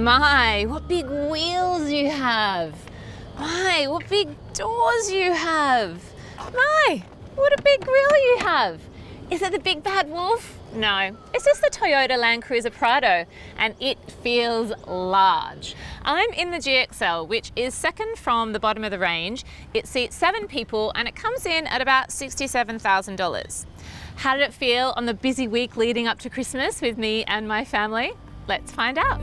my, what big wheels you have. My, what big doors you have. My, what a big grille you have. Is it the big bad wolf? No, it's just the Toyota Land Cruiser Prado, and it feels large. I'm in the GXL, which is second from the bottom of the range. It seats 7 people and it comes in at about $67,000. How did it feel on the busy week leading up to Christmas with me and my family? Let's find out.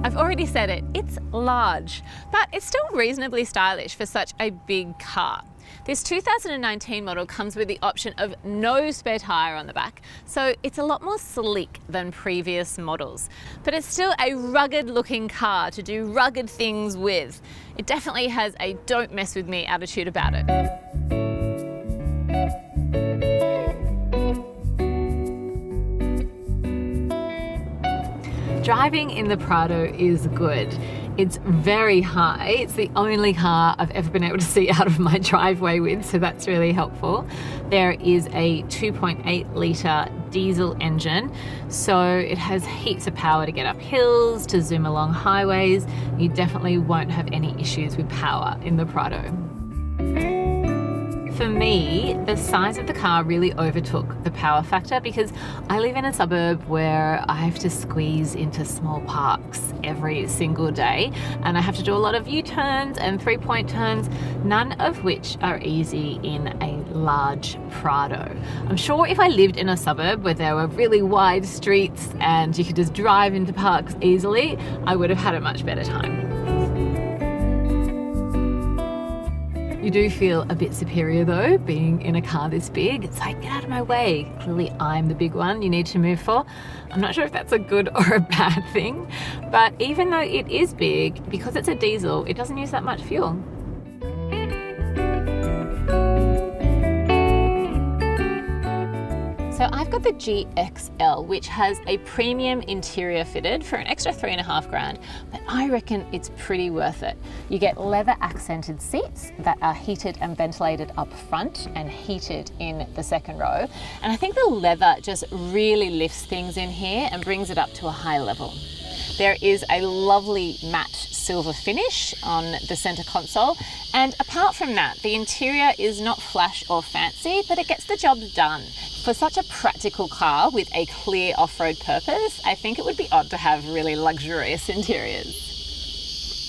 I've already said it, it's large, but it's still reasonably stylish for such a big car. This 2019 model comes with the option of no spare tyre on the back, so it's a lot more sleek than previous models. But it's still a rugged looking car to do rugged things with. It definitely has a don't mess with me attitude about it. Driving in the Prado is good. It's very high. It's the only car I've ever been able to see out of my driveway with, so that's really helpful. There is a 2.8 litre diesel engine, so it has heaps of power to get up hills, to zoom along highways. You definitely won't have any issues with power in the Prado. For me, the size of the car really overtook the power factor because I live in a suburb where I have to squeeze into small parks every single day, and I have to do a lot of U-turns and 3-point turns, none of which are easy in a large Prado. I'm sure if I lived in a suburb where there were really wide streets and you could just drive into parks easily, I would have had a much better time. You do feel a bit superior though, being in a car this big. It's like, get out of my way. Clearly I'm the big one you need to move for. I'm not sure if that's a good or a bad thing, but even though it is big, because it's a diesel, it doesn't use that much fuel. So I've got the GXL, which has a premium interior fitted for an extra $3,500, but I reckon it's pretty worth it. You get leather accented seats that are heated and ventilated up front and heated in the second row. And I think the leather just really lifts things in here and brings it up to a high level. There is a lovely matte silver finish on the center console, and apart from that, the interior is not flash or fancy, but it gets the job done. For such a practical car with a clear off-road purpose, I think it would be odd to have really luxurious interiors.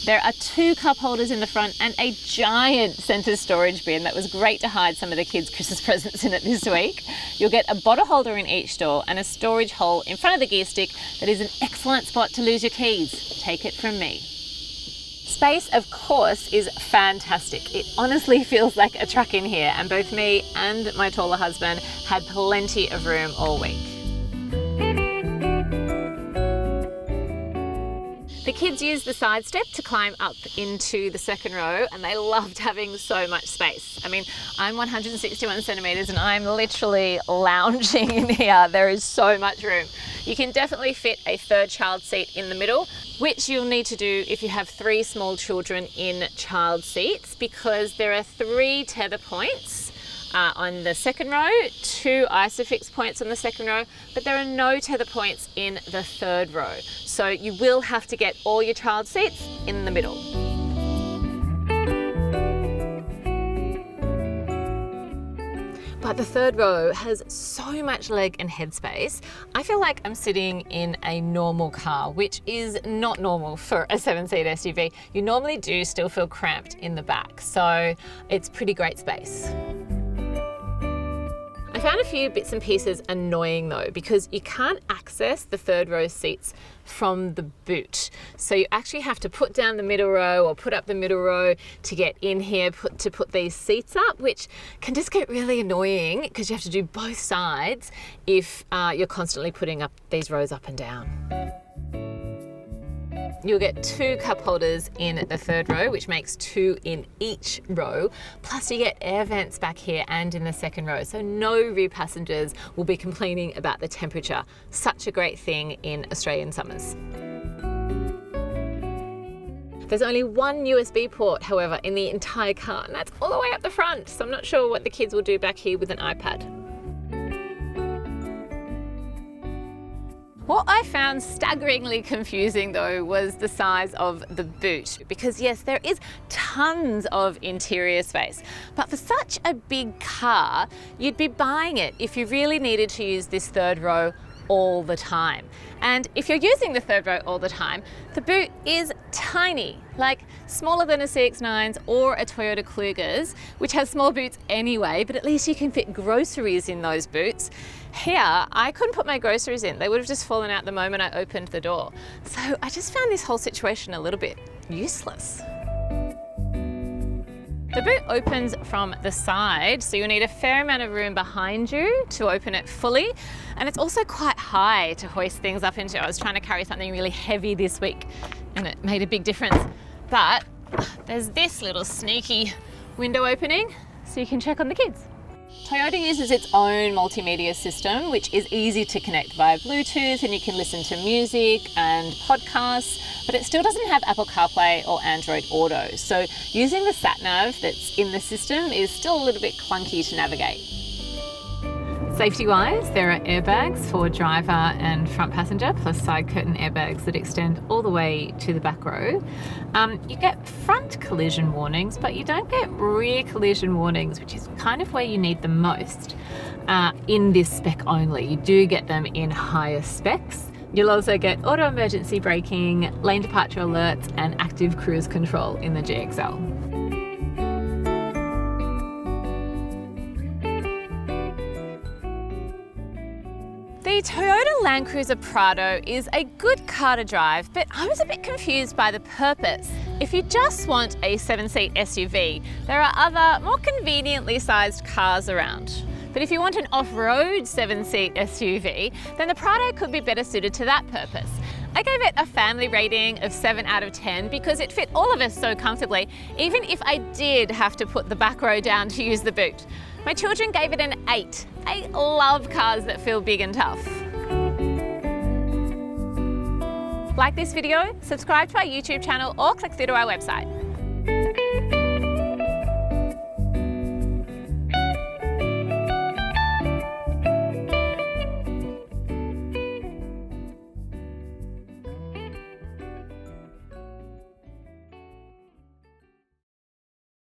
There are 2 cup holders in the front and a giant center storage bin that was great to hide some of the kids' Christmas presents in it this week. You'll get a bottle holder in each door and a storage hole in front of the gear stick that is an excellent spot to lose your keys. Take it from me. Space, of course, is fantastic. It honestly feels like a truck in here, and both me and my taller husband had plenty of room all week. The kids used the side step to climb up into the second row, and they loved having so much space. I mean, I'm 161 centimeters and I'm literally lounging in here. There is so much room. You can definitely fit a third child seat in the middle, which you'll need to do if you have 3 small children in child seats, because there are 3 tether points on the second row, 2 ISOFIX points on the second row, but there are no tether points in the third row. So you will have to get all your child seats in the middle. But the third row has so much leg and head space. I feel like I'm sitting in a normal car, which is not normal for a 7-seat SUV. You normally do still feel cramped in the back, so it's pretty great space. I found a few bits and pieces annoying though, because you can't access the third row seats from the boot. So you actually have to put down the middle row or put up the middle row to get in here to put these seats up, which can just get really annoying because you have to do both sides if you're constantly putting up these rows up and down. You'll get 2 cup holders in the third row, which makes 2 in each row. Plus you get air vents back here and in the second row. So no rear passengers will be complaining about the temperature. Such a great thing in Australian summers. There's only one USB port, however, in the entire car, and that's all the way up the front. So I'm not sure what the kids will do back here with an iPad. What I found staggeringly confusing though was the size of the boot, because yes, there is tons of interior space, but for such a big car, you'd be buying it if you really needed to use this third row all the time. And if you're using the third row all the time, the boot is tiny, like smaller than a CX-9's or a Toyota Kluger's, which has small boots anyway, but at least you can fit groceries in those boots. Here, I couldn't put my groceries in. They would have just fallen out the moment I opened the door. So I just found this whole situation a little bit useless. The boot opens from the side, so you'll need a fair amount of room behind you to open it fully. And it's also quite high to hoist things up into. I was trying to carry something really heavy this week and it made a big difference. But there's this little sneaky window opening so you can check on the kids. Toyota uses its own multimedia system, which is easy to connect via Bluetooth, and you can listen to music and podcasts, but it still doesn't have Apple CarPlay or Android Auto. So using the sat-nav that's in the system is still a little bit clunky to navigate. Safety-wise, there are airbags for driver and front passenger, plus side curtain airbags that extend all the way to the back row. You get front collision warnings, but you don't get rear collision warnings, which is kind of where you need them most in this spec only. You do get them in higher specs. You'll also get auto emergency braking, lane departure alerts, and active cruise control in the GXL. The Toyota Land Cruiser Prado is a good car to drive, but I was a bit confused by the purpose. If you just want a 7-seat SUV, there are other, more conveniently sized cars around. But if you want an off-road 7-seat SUV, then the Prado could be better suited to that purpose. I gave it a family rating of 7 out of 10 because it fit all of us so comfortably, even if I did have to put the back row down to use the boot. My children gave it an 8. They love cars that feel big and tough. Like this video, subscribe to our YouTube channel, or click through to our website.